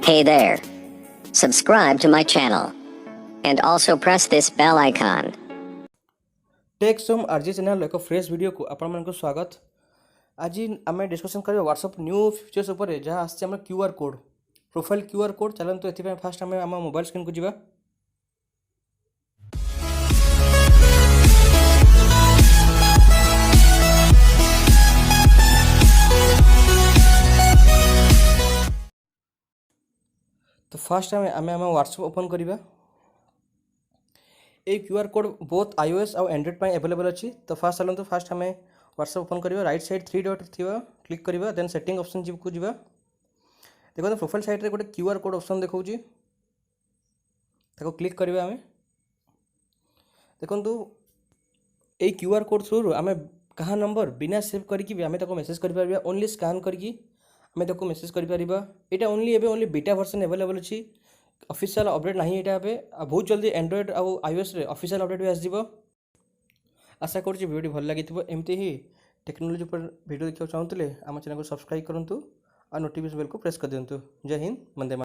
Hey there. Subscribe to my channel and also press this bell icon. टेक्सम RG channel एक fresh video को आपण मानक स्वागत। आज आम डिस्कसन करिया व्हाट्सएप न्यू फीचर्स उपर जहाँ आसছে आम QR code profile QR code चलते एथि फास्ट आम आम मोबाइल स्क्रीन को जीवा। तो फास्ट आम आम व्हाट्सएप ओपन करिबा। ये क्यूआर कोड बोथ iOS और एंड्रॉइड पर अवेलेबल अच्छी। तो फास्ट चलते फास्ट आम व्हाट्सएप ओपन करिबा। राइट साइड 3 डॉट थिबा क्लिक करिबा। देन सेटिंग ऑप्शन को जीवा। देखो प्रोफाइल साइड रे गोटे क्यूआर कोड ऑप्शन देखौची ताको क्लिक करिबा। आम देखंतु ए क्यूआर कोड थ्रू आम कहा नंबर बिना सेव करके भी आम ताको मेसेज कर पारिबा। ओनली स्कैन करके आम ताको मेसेज कर पारिबा। एटा ओनली बीटा वर्जन अवेलेबल अच्छी। ऑफिशियल अपडेट नहीं एटा एबे बहुत जल्दी एंड्रॉइड और iOS रे ऑफिशियल अपडेट भी आसजिवो। आशा करूँ वीडियो भल लगी एमती ही टेक्नोलोजी पर वीडियो देखा चाहूँते आम चैनल को सब्सक्राइब करूँ और नोटिफिकेशन बेल को प्रेस कर दिंतु। जय हिंद, वंदे मातरम।